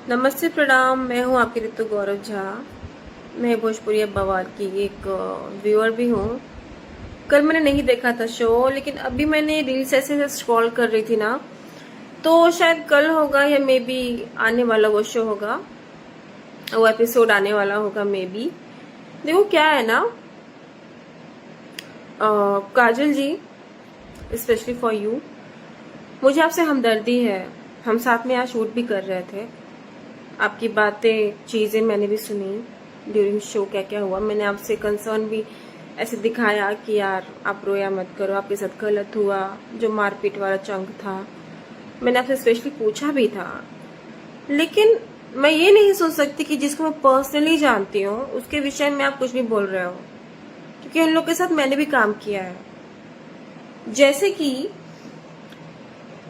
नमस्ते प्रणाम। मैं हूं आपकी ऋतु गौरव झा। मैं भोजपुरी बवाल की एक व्यूअर भी हूं। कल मैंने नहीं देखा था शो, लेकिन अभी मैंने रील्स ऐसे स्क्रॉल कर रही थी ना, तो शायद कल होगा या मे बी आने वाला वो शो होगा, वो एपिसोड आने वाला होगा मे बी। देखो क्या है ना, काजल जी, स्पेशली फॉर यू, मुझे आपसे हमदर्दी है। हम साथ में आज शूट भी कर रहे थे। आपकी बातें, चीजें मैंने भी सुनी ड्यूरिंग शो, क्या क्या हुआ। मैंने आपसे कंसर्न भी ऐसे दिखाया कि यार आप रोया मत करो, आपके साथ गलत हुआ, जो मारपीट वाला चंक था। मैंने आपसे स्पेशली पूछा भी था, लेकिन मैं ये नहीं सोच सकती कि जिसको मैं पर्सनली जानती हूँ उसके विषय में आप कुछ भी बोल रहे हो, क्योंकि उन लोग के साथ मैंने भी काम किया है। जैसे कि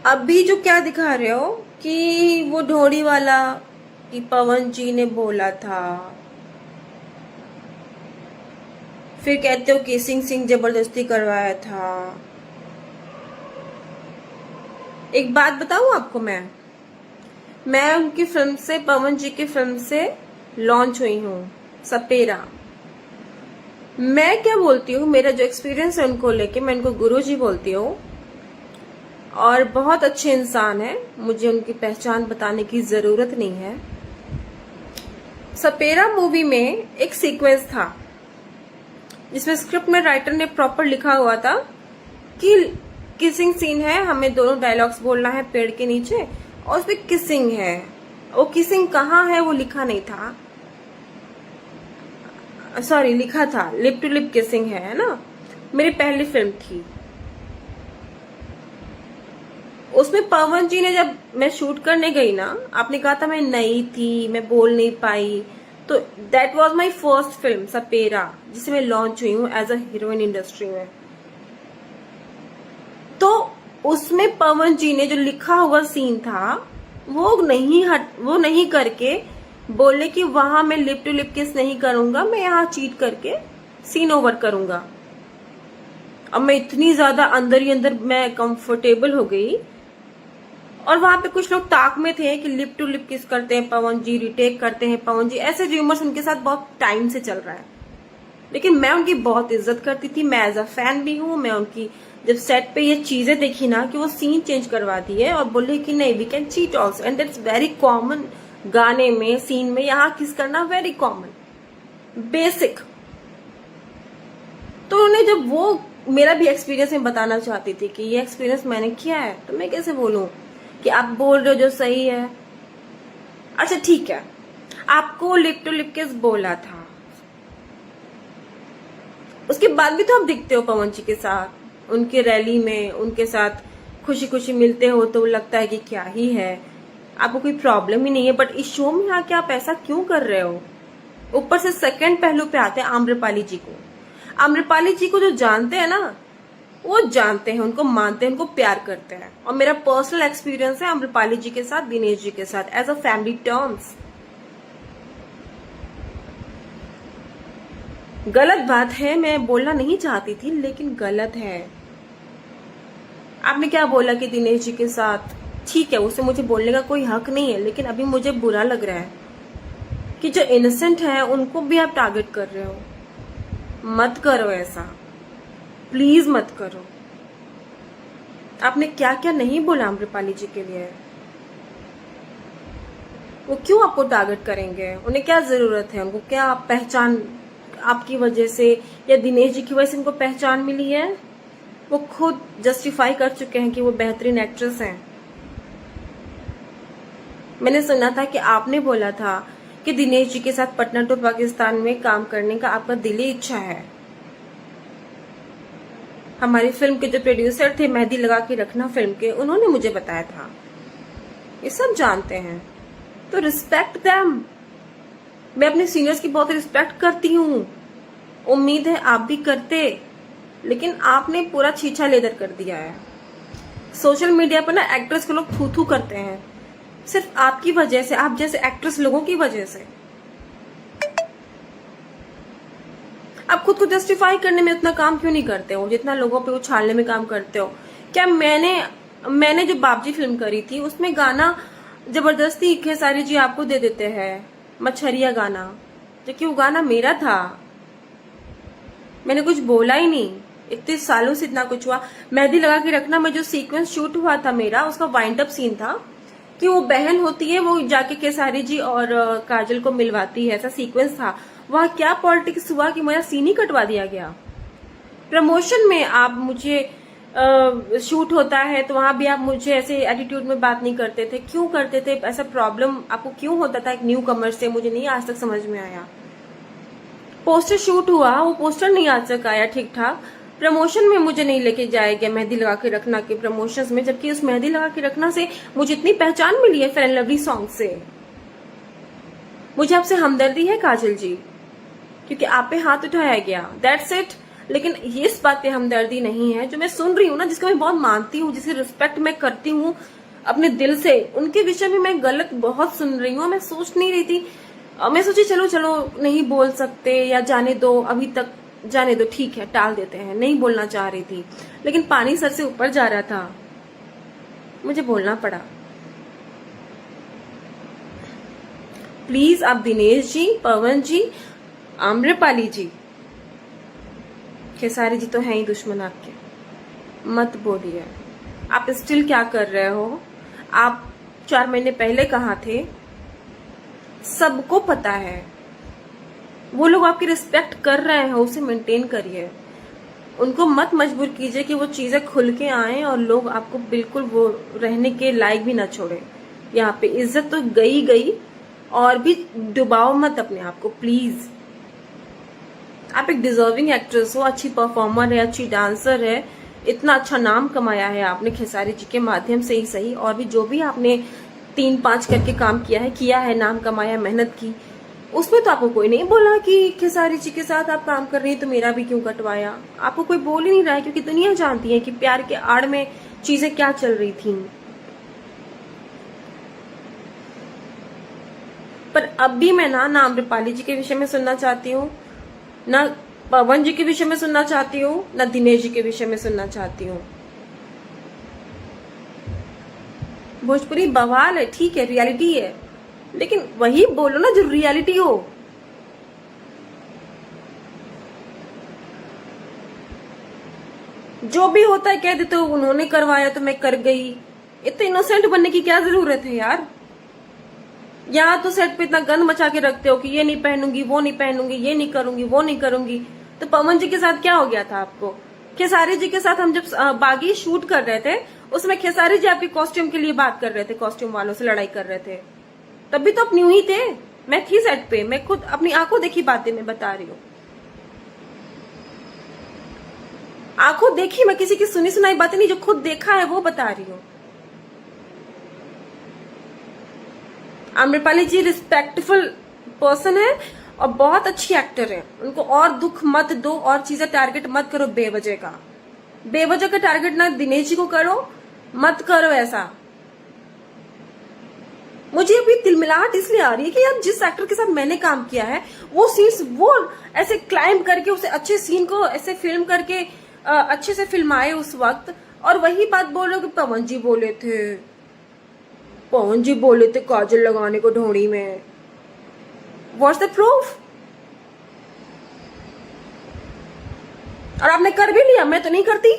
अभी जो क्या दिखा रहे हो कि वो ढोड़ी वाला कि पवन जी ने बोला था, फिर कहते हो कि सिंह जबरदस्ती करवाया था। एक बात बताऊं आपको, मैं उनकी फिल्म से, पवन जी की फिल्म से लॉन्च हुई हूँ, सपेरा। मैं क्या बोलती हूँ, मेरा जो एक्सपीरियंस है उनको लेके, मैं उनको गुरुजी बोलती हूँ और बहुत अच्छे इंसान है, मुझे उनकी पहचान बताने की जरूरत नहीं है। सपेरा मूवी में एक सीक्वेंस था जिसमें स्क्रिप्ट में राइटर ने प्रॉपर लिखा हुआ था कि किसिंग सीन है, हमें दोनों डायलॉग्स बोलना है पेड़ के नीचे, और उसमें किसिंग है। वो किसिंग कहाँ है वो लिखा नहीं था, सॉरी लिखा था लिप टू लिप किसिंग है ना। मेरी पहली फिल्म थी, उसमें पवन जी ने, जब मैं शूट करने गई ना, आपने कहा था मैं नई थी, मैं बोल नहीं पाई, तो that was my first film Sapera, जिसे मैं लॉन्च हुई हूँ एज अ हीरोइन इंडस्ट्री में। तो उसमें पवन जी ने जो लिखा हुआ सीन था वो नहीं करके बोले कि वहां मैं लिप टू लिप किस नहीं करूंगा, मैं यहाँ चीट करके सीन ओवर करूंगा। अब मैं इतनी ज्यादा अंदर ही अंदर मैं कंफर्टेबल हो गई, और वहां पे कुछ लोग ताक में थे कि लिप टू लिप किस करते हैं पवन जी, रिटेक करते हैं पवन जी, ऐसे र्यूमर्स उनके साथ बहुत टाइम से चल रहा है। लेकिन मैं उनकी बहुत इज्जत करती थी, मैं एज अ फैन भी हूँ। मैं उनकी जब सेट पे ये चीजें देखी ना कि वो सीन चेंज करवा दिए और बोले कि नहीं we can cheat also, and that's very common. गाने में, सीन में यहाँ किस करना वेरी कॉमन, बेसिक। तो उन्होंने जब वो मेरा भी एक्सपीरियंस में बताना चाहती थी कि ये एक्सपीरियंस मैंने किया है, तो मैं कैसे बोलूं कि आप बोल रहे हो जो सही है। अच्छा ठीक है, आपको लिप टू लिप किस बोला था, उसके बाद भी तो आप दिखते हो पवन जी के साथ, उनके रैली में उनके साथ खुशी खुशी मिलते हो, तो लगता है कि क्या ही है, आपको कोई प्रॉब्लम ही नहीं है। बट इस शो में आके आप ऐसा क्यों कर रहे हो? ऊपर से सेकंड पहलू पे आते हैं आम्रपाली जी को। आम्रपाली जी को जो जानते हैं ना, वो जानते हैं, उनको मानते हैं, उनको प्यार करते हैं। और मेरा पर्सनल एक्सपीरियंस है आम्रपाली जी के साथ, दिनेश जी के साथ, एज अ फैमिली टर्म्स। गलत बात है, मैं बोलना नहीं चाहती थी लेकिन गलत है। आपने क्या बोला कि दिनेश जी के साथ, ठीक है, उसे मुझे बोलने का कोई हक नहीं है, लेकिन अभी मुझे बुरा लग रहा है कि जो इनोसेंट है उनको भी आप टारगेट कर रहे हो। मत करो ऐसा, प्लीज मत करो। आपने क्या क्या नहीं बोला अम्रपाली जी के लिए, वो क्यों आपको टारगेट करेंगे? उन्हें क्या जरूरत है? उनको क्या पहचान आपकी वजह से या दिनेश जी की वजह से उनको पहचान मिली है? वो खुद जस्टिफाई कर चुके हैं कि वो बेहतरीन एक्ट्रेस हैं। मैंने सुना था कि आपने बोला था कि दिनेश जी के साथ पटना टू पाकिस्तान में काम करने का आपका दिली इच्छा है। हमारी फिल्म के जो प्रोड्यूसर थे, मेहंदी लगा के रखना फिल्म के, उन्होंने मुझे बताया था। ये सब जानते हैं, तो रिस्पेक्ट देम। मैं अपने सीनियर्स की बहुत रिस्पेक्ट करती हूँ, उम्मीद है आप भी करते, लेकिन आपने पूरा छीछा लेदर कर दिया है। सोशल मीडिया पर ना एक्ट्रेस को लोग थू थू करते हैं, सिर्फ आपकी वजह से, आप जैसे एक्ट्रेस लोगों की वजह से। आप खुद को जस्टिफाई करने में उतना काम क्यों नहीं करते हो जितना लोगों पे उछालने में काम करते हो? क्या मैंने जो बाबजी फिल्म करी थी उसमें गाना जबरदस्ती खेसारी जी आपको दे देते हैं मछरिया गाना, जो कि वो गाना मेरा था, मैंने कुछ बोला ही नहीं। इतने सालों से इतना कुछ हुआ। मेहंदी लगा के रखना में जो सीक्वेंस शूट हुआ था मेरा, उसका वाइंड अप सीन था कि वो बहन होती है, वो जाके खेसारी जी और काजल को मिलवाती है, ऐसा सीक्वेंस था। वहां क्या पॉलिटिक्स हुआ कि मेरा सीन ही कटवा दिया गया। प्रमोशन में आप मुझे शूट होता है तो वहां भी आप मुझे ऐसे एटीट्यूड में बात नहीं करते थे, क्यों करते थे? ऐसा प्रॉब्लम आपको क्यों होता था एक न्यू कमर से? मुझे नहीं आज तक समझ में आया। पोस्टर शूट हुआ, वो पोस्टर नहीं आज तक आया ठीक ठाक। प्रमोशन में मुझे नहीं लेके जाएगा मेहंदी लगा के रखना के प्रमोशंस में, जबकि उस मेहंदी लगा के रखना से मुझे इतनी पहचान मिली है फेयर एंड लवली सॉन्ग से। मुझे आपसे हमदर्दी है काजल जी, क्योंकि आप पे हाथ उठाया गया, दैट्स इट। लेकिन ये इस बात पे हमदर्दी नहीं है जो मैं सुन रही हूँ ना, जिसको मैं बहुत मानती हूँ, जिसकी रिस्पेक्ट मैं करती हूँ अपने दिल से, उनके विषय में मैं गलत बहुत सुन रही हूँ। मैं सोच नहीं रही थी, मैं सोची चलो चलो नहीं बोल सकते या जाने दो, अभी तक जाने दो, ठीक है टाल देते हैं, नहीं बोलना चाह रही थी, लेकिन पानी सर से ऊपर जा रहा था, मुझे बोलना पड़ा। प्लीज आप दिनेश जी, पवन जी, आम्रपाली जी, खेसारी जी तो है ही दुश्मन आपके, मत बोलिए। आप स्टिल क्या कर रहे हो? आप 4 महीने पहले कहाँ थे? सबको पता है। वो लोग आपकी रिस्पेक्ट कर रहे हैं, उसे मेंटेन करिए। उनको मत मजबूर कीजिए कि वो चीजें खुल के आए और लोग आपको बिल्कुल वो रहने के लायक भी ना छोड़े। यहाँ पे इज्जत तो गई गई, और भी डुबाओ मत अपने आप को प्लीज। आप एक डिजर्विंग एक्ट्रेस हो, अच्छी परफॉर्मर है, अच्छी डांसर है, इतना अच्छा नाम कमाया है आपने खेसारी जी के माध्यम से ही सही, और भी जो भी आपने 3-5 करके काम किया है, नाम कमाया, मेहनत की, उसमें तो आपको कोई नहीं बोला कि खेसारी जी के साथ आप काम कर रही हैं तो मेरा भी क्यों कटवाया। आपको कोई बोल ही नहीं रहा है, क्योंकि दुनिया जानती है कि प्यार के आड़ में चीजें क्या चल रही थी। पर अब भी मैं ना आम्रपाली जी के विषय में सुनना चाहती हूँ, ना पवन जी के विषय में सुनना चाहती हूँ, ना दिनेश जी के विषय में सुनना चाहती हूँ। भोजपुरी बवाल है, ठीक है, रियलिटी है, लेकिन वही बोलो ना जो रियलिटी हो। जो भी होता है कह देते हो उन्होंने करवाया तो मैं कर गई। इतने इनोसेंट बनने की क्या जरूरत है यार? यहाँ तो सेट पे इतना गंद मचा के रखते हो कि ये नहीं पहनूंगी, वो नहीं पहनूंगी, ये नहीं करूंगी, वो नहीं करूंगी। तो पवन जी के साथ क्या हो गया था आपको? खेसारी जी के साथ हम जब बागी शूट कर रहे थे, उसमें खेसारी जी आपके कॉस्ट्यूम के लिए बात कर रहे थे, कॉस्ट्यूम वालों से लड़ाई कर रहे थे, तब भी तो आप न्यू ही थे। मैं थी सेट पे, मैं खुद अपनी आंखों देखी बातें मैं बता रही हूँ, आंखों देखी, मैं किसी की सुनी सुनाई बातें नहीं, जो खुद देखा है वो बता रही हूँ। आम्रपाली जी रिस्पेक्टफुल पर्सन है और बहुत अच्छी एक्टर है, उनको और दुख मत दो और चीजें टारगेट मत करो बेवजह का। बेवजह का टारगेट ना दिनेश जी को करो, मत करो ऐसा। मुझे अभी तिलमिलाहट इसलिए आ रही है कि यार जिस एक्टर के साथ मैंने काम किया है वो सीन्स वो ऐसे क्लाइंब करके उसे अच्छे सीन को ऐसे फिल्म करके अच्छे से फिल्माए उस वक्त, और वही बात बोल रहे हो कि पवन जी बोले थे, पवन जी बोले थे काजल लगाने को ढोड़ी में। What's the proof? और आपने कर भी लिया, मैं तो नहीं करती,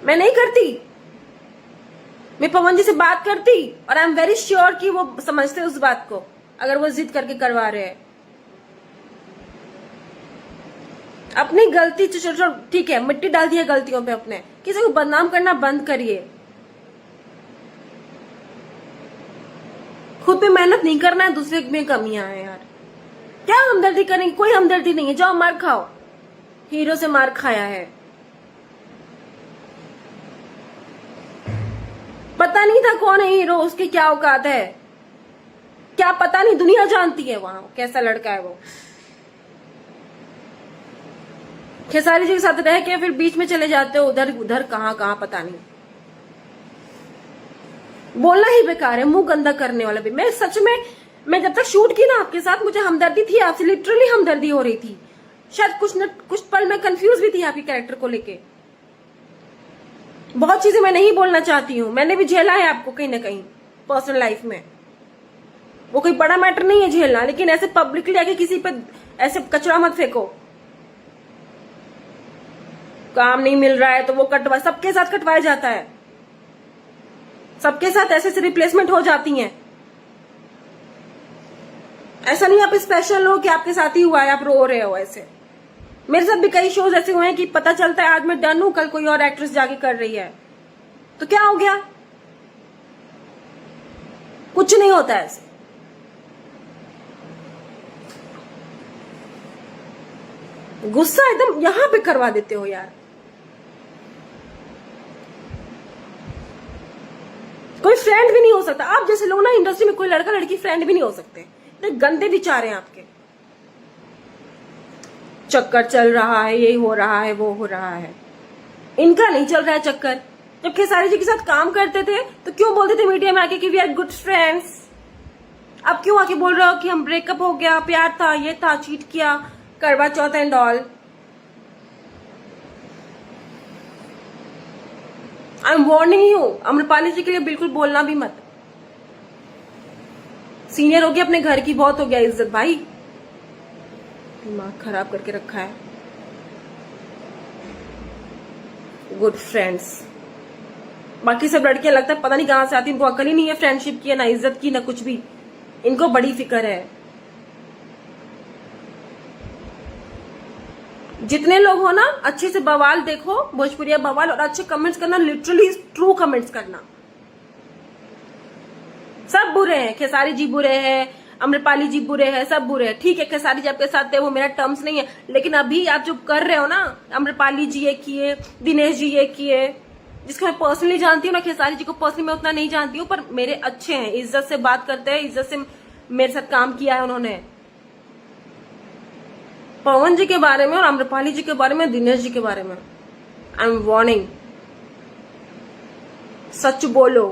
मैं नहीं करती। मैं पवन जी से बात करती, और आई एम वेरी श्योर कि वो समझते उस बात को, अगर वो जिद करके करवा रहे हैं। अपनी गलती चलो ठीक है, मिट्टी डाल दिया गलतियों पे अपने, किसी को बदनाम करना बंद करिए। खुद पे मेहनत नहीं करना है, दूसरे में कमियां हैं यार। क्या हमदर्दी करेंगे? कोई हमदर्दी नहीं है, जाओ मार खाओ। हीरो से मार खाया है, पता नहीं था कौन है हीरो, उसकी क्या औकात है, क्या पता नहीं, दुनिया जानती है वहां कैसा लड़का है वो। खेसारी जी के साथ रह के फिर बीच में चले जाते हो उधर उधर, कहां कहां पता नहीं। बोलना ही बेकार है, मुंह गंदा करने वाला भी। मैं सच में, मैं जब तक शूट की ना आपके साथ, मुझे हमदर्दी थी आपसे, लिटरली हमदर्दी हो रही थी। शायद कुछ पल में कंफ्यूज भी थी आपके कैरेक्टर को लेके, बहुत चीजें मैं नहीं बोलना चाहती हूँ, मैंने भी झेला है आपको कहीं ना कहीं पर्सनल लाइफ में। वो कोई बड़ा मैटर नहीं है झेलना, लेकिन ऐसे पब्लिकली आके किसी पे ऐसे कचरा मत फेंको। काम नहीं मिल रहा है तो वो कटवा, सबके साथ कटवाया जाता है, सबके साथ ऐसे ऐसे रिप्लेसमेंट हो जाती हैं। ऐसा नहीं आप स्पेशल हो कि आपके साथ ही हुआ है, आप रो रहे हो। ऐसे मेरे साथ भी कई शोज ऐसे हुए हैं कि पता चलता है आज मैं डन हूं, कल कोई और एक्ट्रेस जाके कर रही है, तो क्या हो गया? कुछ नहीं होता ऐसे। गुस्सा एकदम यहां पे करवा देते हो यार। कोई फ्रेंड भी नहीं हो सकता। आप जैसे लोग ना इंडस्ट्री में कोई लड़का लड़की फ्रेंड भी नहीं हो सकते, इतने गंदे विचार हैं आपके। चक्कर चल रहा है, ये हो रहा है, वो हो रहा है। इनका नहीं चल रहा है चक्कर। जब खेसारी जी के साथ काम करते थे तो क्यों बोलते थे मीडिया में आके कि वी आर गुड फ्रेंड्स? अब क्यों आके बोल रहे हो कि हम ब्रेकअप हो गया, प्यार था, ये था, चीट किया, Karva Chauth and all? I am warning you, Amrapali ji के लिए बिल्कुल बोलना भी मत। सीनियर हो गया, अपने घर की बहुत हो गया इज्जत भाई, दिमाग खराब करके रखा है। गुड फ्रेंड्स, बाकी सब लड़कियां लगता है पता नहीं कहां से आती, इनको अकल ही नहीं है फ्रेंडशिप की, ना इज्जत की, ना कुछ भी। इनको बड़ी फिक्र है। जितने लोग हो ना, अच्छे से बवाल देखो, भोजपुरिया बवाल, और अच्छे कमेंट्स करना, लिटरली ट्रू कमेंट्स करना। सब बुरे हैं, खेसारी जी बुरे हैं, अम्रपाली जी बुरे हैं, सब बुरे हैं। ठीक है, खेसारी जी आपके साथ थे, वो मेरा टर्म्स नहीं है, लेकिन अभी आप जो कर रहे हो ना, अम्रपाली जी ये किए, दिनेश जी ये किए, जिसको मैं पर्सनली जानती हूँ ना, खेसारी जी को पर्सनली मैं उतना नहीं जानती हूँ, पर मेरे अच्छे हैं, इज्जत से बात करते हैं, इज्जत से मेरे साथ काम किया है उन्होंने। पवन जी के बारे में और अम्रपाली जी के बारे में, दिनेश जी के बारे में, आई एम वार्निंग। सच बोलो।